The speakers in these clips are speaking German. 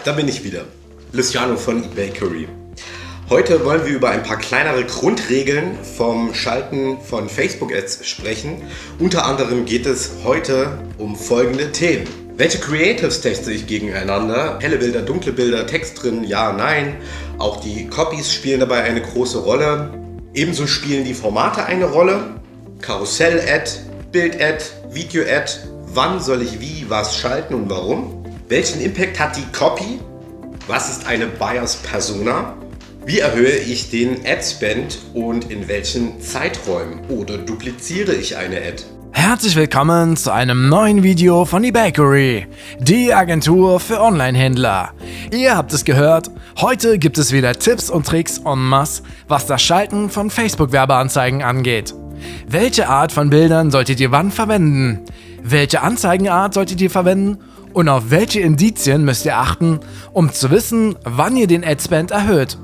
Da bin ich wieder, Luciano von eBakery. Heute wollen wir über ein paar kleinere Grundregeln vom Schalten von Facebook-Ads sprechen. Unter anderem geht es heute um folgende Themen. Welche Creatives teste ich gegeneinander? Helle Bilder, dunkle Bilder, Text drin, ja, nein. Auch die Copies spielen dabei eine große Rolle. Ebenso spielen die Formate eine Rolle. Karussell-Ad, Bild-Ad, Video-Ad. Wann soll ich wie was schalten und warum? Welchen Impact hat die Copy? Was ist eine Buyers Persona? Wie erhöhe ich den Ad-Spend und in welchen Zeiträumen? Oder dupliziere ich eine Ad? Herzlich willkommen zu einem neuen Video von eBakery, die Agentur für Online-Händler. Ihr habt es gehört, heute gibt es wieder Tipps und Tricks en masse, was das Schalten von Facebook-Werbeanzeigen angeht. Welche Art von Bildern solltet ihr wann verwenden? Welche Anzeigenart solltet ihr verwenden? Und auf welche Indizien müsst ihr achten, um zu wissen, wann ihr den Adspend erhöht?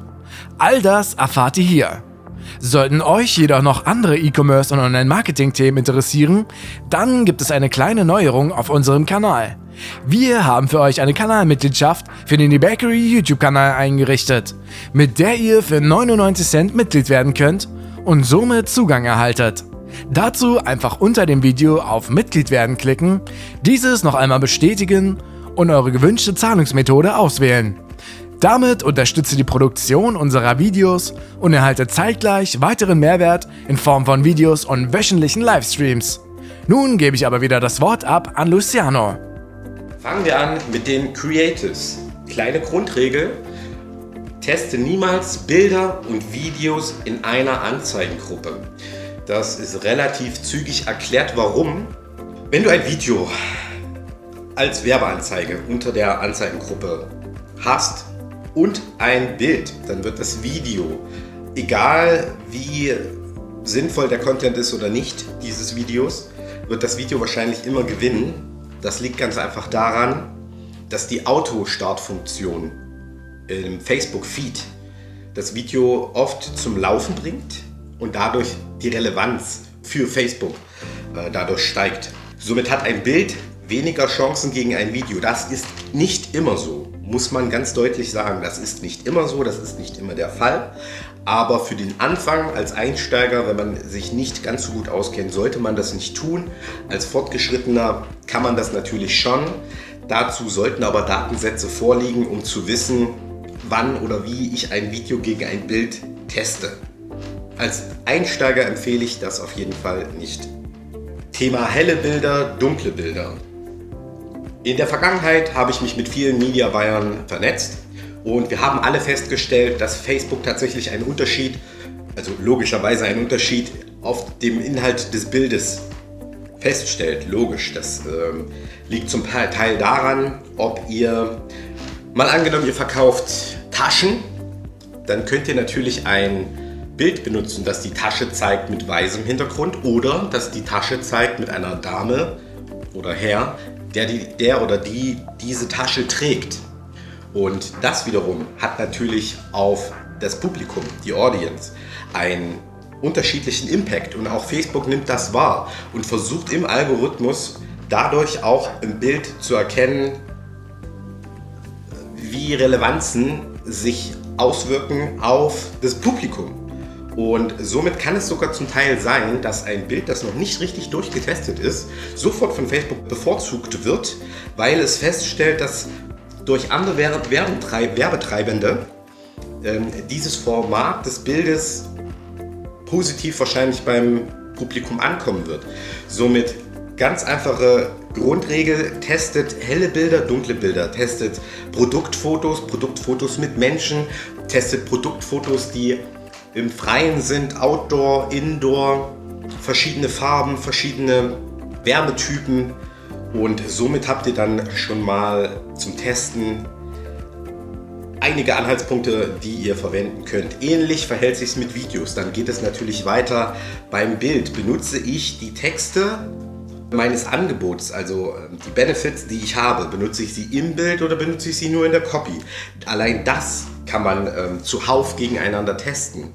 All das erfahrt ihr hier. Sollten euch jedoch noch andere E-Commerce und Online-Marketing-Themen interessieren, dann gibt es eine kleine Neuerung auf unserem Kanal. Wir haben für euch eine Kanalmitgliedschaft für den eBakery YouTube-Kanal eingerichtet, mit der ihr für 99 Cent Mitglied werden könnt und somit Zugang erhaltet. Dazu einfach unter dem Video auf Mitglied werden klicken, dieses noch einmal bestätigen und eure gewünschte Zahlungsmethode auswählen. Damit unterstützt ihr die Produktion unserer Videos und erhaltet zeitgleich weiteren Mehrwert in Form von Videos und wöchentlichen Livestreams. Nun gebe ich aber wieder das Wort ab an Luciano. Fangen wir an mit den Creatives. Kleine Grundregel: Teste niemals Bilder und Videos in einer Anzeigengruppe. Das ist relativ zügig erklärt, warum. Wenn du ein Video als Werbeanzeige unter der Anzeigengruppe hast und ein Bild, dann wird das Video, egal wie sinnvoll der Content ist oder nicht dieses Videos, wird das Video wahrscheinlich immer gewinnen. Das liegt ganz einfach daran, dass die Auto-Start-Funktion im Facebook-Feed das Video oft zum Laufen bringt und dadurch die Relevanz für Facebook dadurch steigt. Somit hat ein Bild weniger Chancen gegen ein Video. Das ist nicht immer so, muss man ganz deutlich sagen. Das ist nicht immer so, das ist nicht immer der Fall. Aber für den Anfang als Einsteiger, wenn man sich nicht ganz so gut auskennt, sollte man das nicht tun. Als Fortgeschrittener kann man das natürlich schon. Dazu sollten aber Datensätze vorliegen, um zu wissen, wann oder wie ich ein Video gegen ein Bild teste. Als Einsteiger empfehle ich das auf jeden Fall nicht. Thema helle Bilder, dunkle Bilder. In der Vergangenheit habe ich mich mit vielen Media-Buyern vernetzt und wir haben alle festgestellt, dass Facebook tatsächlich einen Unterschied, also logischerweise einen Unterschied auf dem Inhalt des Bildes feststellt. Logisch, das liegt zum Teil daran, ob ihr, mal angenommen, ihr verkauft Taschen, dann könnt ihr natürlich ein Bild benutzen, das die Tasche zeigt mit weißem Hintergrund oder das die Tasche zeigt mit einer Dame oder Herr, der oder die diese Tasche trägt. Und das wiederum hat natürlich auf das Publikum, die Audience, einen unterschiedlichen Impact und auch Facebook nimmt das wahr und versucht im Algorithmus dadurch auch im Bild zu erkennen, wie Relevanzen sich auswirken auf das Publikum. Und somit kann es sogar zum Teil sein, dass ein Bild, das noch nicht richtig durchgetestet ist, sofort von Facebook bevorzugt wird, weil es feststellt, dass durch andere Werbetreibende dieses Format des Bildes positiv wahrscheinlich beim Publikum ankommen wird. Somit ganz einfache Grundregel: testet helle Bilder, dunkle Bilder, testet Produktfotos mit Menschen, testet Produktfotos, die im Freien sind, Outdoor, Indoor, verschiedene Farben, verschiedene Wärmetypen und somit habt ihr dann schon mal zum Testen einige Anhaltspunkte, die ihr verwenden könnt. Ähnlich verhält sich es mit Videos. Dann geht es natürlich weiter beim Bild. Benutze ich die Texte meines Angebots, also die Benefits, die ich habe, benutze ich sie im Bild oder benutze ich sie nur in der Copy? Allein das kann man zuhauf gegeneinander testen.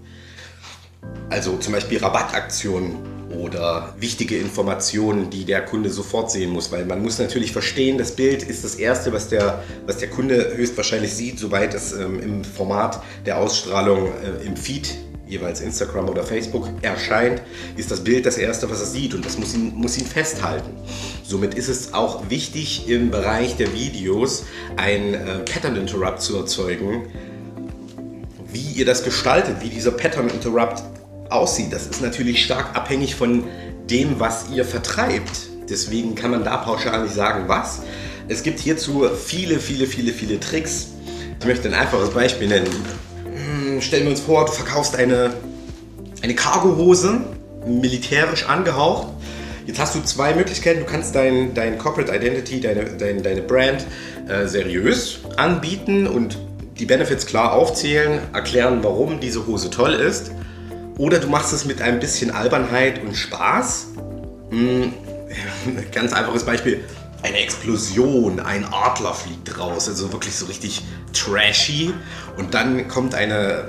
Also zum Beispiel Rabattaktionen oder wichtige Informationen, die der Kunde sofort sehen muss, weil man muss natürlich verstehen, das Bild ist das Erste, was der Kunde höchstwahrscheinlich sieht, sobald es im Format der Ausstrahlung im Feed, jeweils Instagram oder Facebook, erscheint, ist das Bild das Erste, was er sieht, und das muss ihn festhalten. Somit ist es auch wichtig, im Bereich der Videos ein Pattern Interrupt zu erzeugen. Wie ihr das gestaltet, wie dieser Pattern Interrupt aussieht, das ist natürlich stark abhängig von dem, was ihr vertreibt. Deswegen kann man da pauschal nicht sagen, was. Es gibt hierzu viele Tricks. Ich möchte ein einfaches Beispiel nennen. Stellen wir uns vor, du verkaufst eine Cargohose, militärisch angehaucht. Jetzt hast du zwei Möglichkeiten. Du kannst dein Corporate Identity, deine Brand seriös anbieten und die Benefits klar aufzählen, erklären, warum diese Hose toll ist. Oder du machst es mit ein bisschen Albernheit und Spaß. Ganz einfaches Beispiel. Eine Explosion, ein Adler fliegt raus, also wirklich so richtig trashy. Und dann kommt eine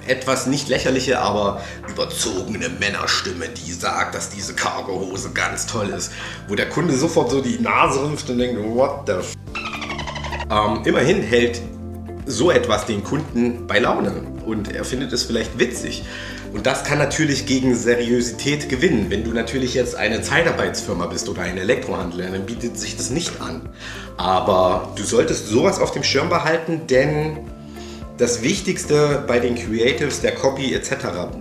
etwas nicht lächerliche, aber überzogene Männerstimme, die sagt, dass diese Cargohose ganz toll ist. Wo der Kunde sofort so die Nase rümpft und denkt, what the f***. Immerhin hält so etwas den Kunden bei Laune und er findet es vielleicht witzig. Und das kann natürlich gegen Seriosität gewinnen. Wenn du natürlich jetzt eine Zeitarbeitsfirma bist oder ein Elektrohandel, dann bietet sich das nicht an. Aber du solltest sowas auf dem Schirm behalten, denn das Wichtigste bei den Creatives, der Copy etc.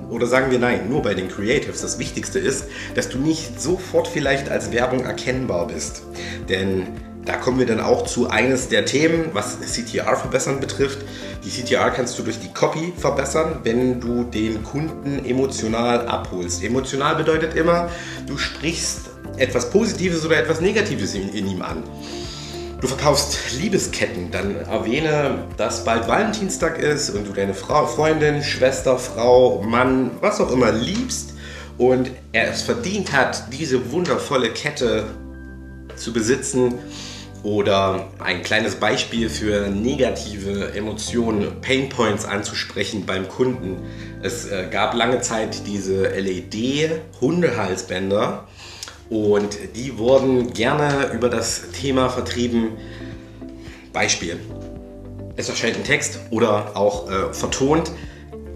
oder sagen wir nein, nur bei den Creatives, das Wichtigste ist, dass du nicht sofort vielleicht als Werbung erkennbar bist. Denn da kommen wir dann auch zu eines der Themen, was CTR verbessern betrifft. Die CTR kannst du durch die Copy verbessern, wenn du den Kunden emotional abholst. Emotional bedeutet immer, du sprichst etwas Positives oder etwas Negatives in ihm an. Du verkaufst Liebesketten, dann erwähne, dass bald Valentinstag ist und du deine Freundin, Schwester, Frau, Mann, was auch immer liebst und er es verdient hat, diese wundervolle Kette zu besitzen. Oder ein kleines Beispiel für negative Emotionen, Painpoints anzusprechen beim Kunden. Es gab lange Zeit diese LED-Hundehalsbänder und die wurden gerne über das Thema vertrieben. Beispiel: Es erscheint ein Text oder auch vertont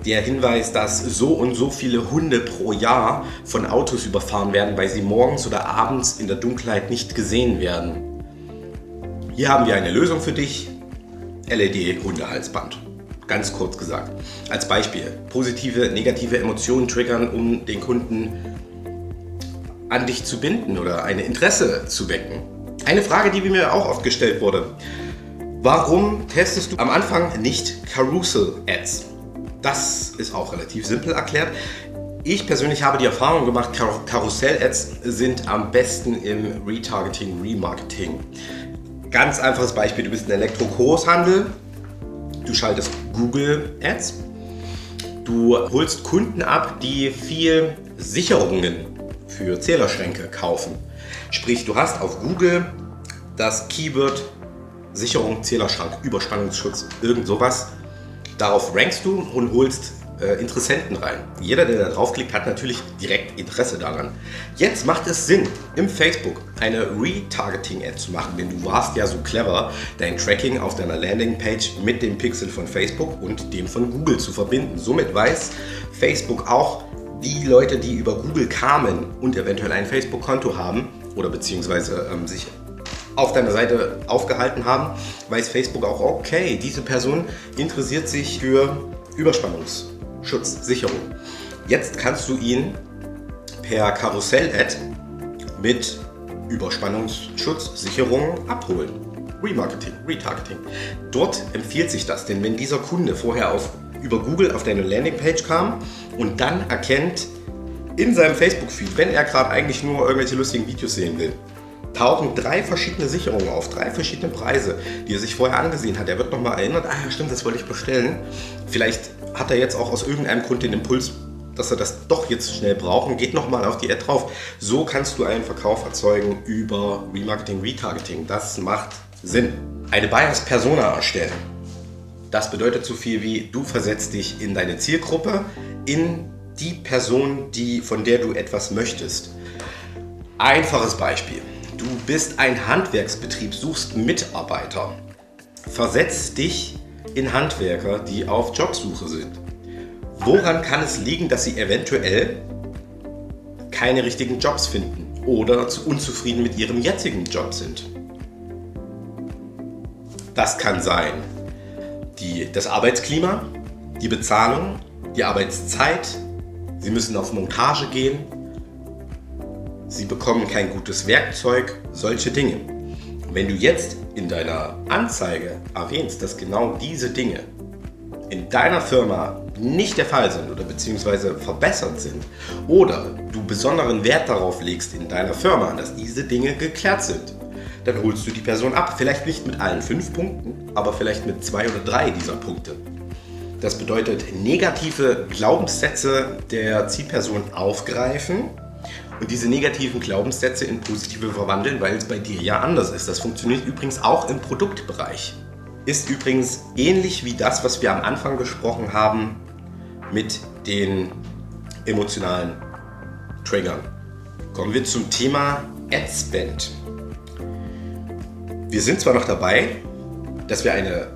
der Hinweis, dass so und so viele Hunde pro Jahr von Autos überfahren werden, weil sie morgens oder abends in der Dunkelheit nicht gesehen werden. Hier haben wir eine Lösung für dich, LED-Hundehalsband. Ganz kurz gesagt. Als Beispiel, positive, negative Emotionen triggern, um den Kunden an dich zu binden oder ein Interesse zu wecken. Eine Frage, die mir auch oft gestellt wurde. Warum testest du am Anfang nicht Carousel-Ads? Das ist auch relativ simpel erklärt. Ich persönlich habe die Erfahrung gemacht, Karussell-Ads sind am besten im Retargeting, Remarketing. Ganz einfaches Beispiel, du bist ein Elektrogroßhandel, du schaltest Google Ads, du holst Kunden ab, die viel Sicherungen für Zählerschränke kaufen. Sprich, du hast auf Google das Keyword Sicherung, Zählerschrank, Überspannungsschutz, irgend sowas. Darauf rankst du und holst Interessenten rein. Jeder, der da draufklickt, hat natürlich direkt Interesse daran. Jetzt macht es Sinn, im Facebook eine Retargeting-Ad zu machen, denn du warst ja so clever, dein Tracking auf deiner Landingpage mit dem Pixel von Facebook und dem von Google zu verbinden. Somit weiß Facebook auch, die Leute, die über Google kamen und eventuell ein Facebook-Konto haben oder beziehungsweise sich auf deiner Seite aufgehalten haben, weiß Facebook auch, okay, diese Person interessiert sich für Überspannungsschutzsicherung. Jetzt kannst du ihn per Karussell-Ad mit Überspannungsschutzsicherung abholen. Remarketing, Retargeting. Dort empfiehlt sich das, denn wenn dieser Kunde vorher über Google auf deine Landingpage kam und dann erkennt in seinem Facebook-Feed, wenn er gerade eigentlich nur irgendwelche lustigen Videos sehen will, tauchen 3 verschiedene Sicherungen auf, 3 verschiedene Preise, die er sich vorher angesehen hat. Er wird nochmal erinnert, ah ja stimmt, das wollte ich bestellen. Vielleicht hat er jetzt auch aus irgendeinem Grund den Impuls, dass er das doch jetzt schnell braucht und geht nochmal auf die Ad drauf. So kannst du einen Verkauf erzeugen über Remarketing, Retargeting. Das macht Sinn. Eine Buyers-Persona erstellen. Das bedeutet so viel wie, du versetzt dich in deine Zielgruppe, in die Person, von der du etwas möchtest. Einfaches Beispiel. Du bist ein Handwerksbetrieb, suchst Mitarbeiter. Versetz dich in Handwerker, die auf Jobsuche sind. Woran kann es liegen, dass sie eventuell keine richtigen Jobs finden oder zu unzufrieden mit ihrem jetzigen Job sind? Das kann sein das Arbeitsklima, die Bezahlung, die Arbeitszeit. Sie müssen auf Montage gehen. Sie bekommen kein gutes Werkzeug, solche Dinge. Wenn du jetzt in deiner Anzeige erwähnst, dass genau diese Dinge in deiner Firma nicht der Fall sind oder beziehungsweise verbessert sind oder du besonderen Wert darauf legst in deiner Firma, dass diese Dinge geklärt sind, dann holst du die Person ab. Vielleicht nicht mit allen 5 Punkten, aber vielleicht mit 2 oder 3 dieser Punkte. Das bedeutet, negative Glaubenssätze der Zielperson aufgreifen und diese negativen Glaubenssätze in positive verwandeln, weil es bei dir ja anders ist. Das funktioniert übrigens auch im Produktbereich. Ist übrigens ähnlich wie das, was wir am Anfang besprochen haben mit den emotionalen Triggern. Kommen wir zum Thema Adspend. Wir sind zwar noch dabei, dass wir eine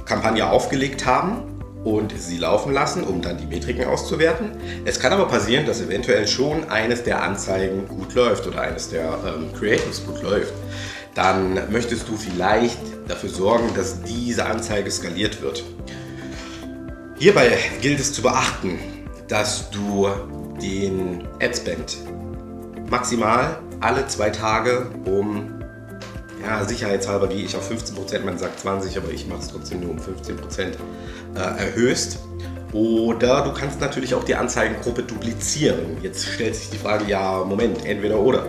Kampagne aufgelegt haben und sie laufen lassen, um dann die Metriken auszuwerten. Es kann aber passieren, dass eventuell schon eines der Anzeigen gut läuft oder eines der Creatives gut läuft. Dann möchtest du vielleicht dafür sorgen, dass diese Anzeige skaliert wird. Hierbei gilt es zu beachten, dass du den Adspend maximal alle 2 Tage sicherheitshalber gehe ich auf 15%, man sagt 20%, aber ich mache es trotzdem nur um 15% erhöhst. Oder du kannst natürlich auch die Anzeigengruppe duplizieren. Jetzt stellt sich die Frage, ja Moment, entweder oder.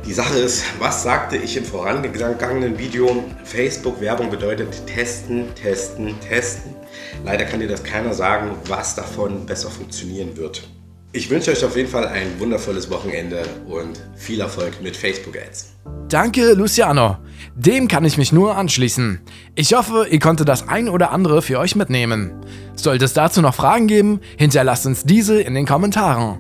Die Sache ist, was sagte ich im vorangegangenen Video? Facebook-Werbung bedeutet testen, testen, testen. Leider kann dir das keiner sagen, was davon besser funktionieren wird. Ich wünsche euch auf jeden Fall ein wundervolles Wochenende und viel Erfolg mit Facebook-Ads. Danke, Luciano. Dem kann ich mich nur anschließen. Ich hoffe, ihr konntet das ein oder andere für euch mitnehmen. Sollte es dazu noch Fragen geben, hinterlasst uns diese in den Kommentaren.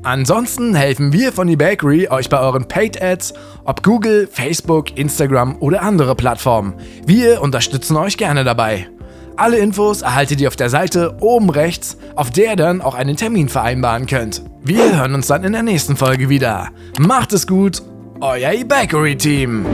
Ansonsten helfen wir von eBakery euch bei euren Paid Ads, ob Google, Facebook, Instagram oder andere Plattformen. Wir unterstützen euch gerne dabei. Alle Infos erhaltet ihr auf der Seite oben rechts, auf der ihr dann auch einen Termin vereinbaren könnt. Wir hören uns dann in der nächsten Folge wieder. Macht es gut, euer eBakery-Team.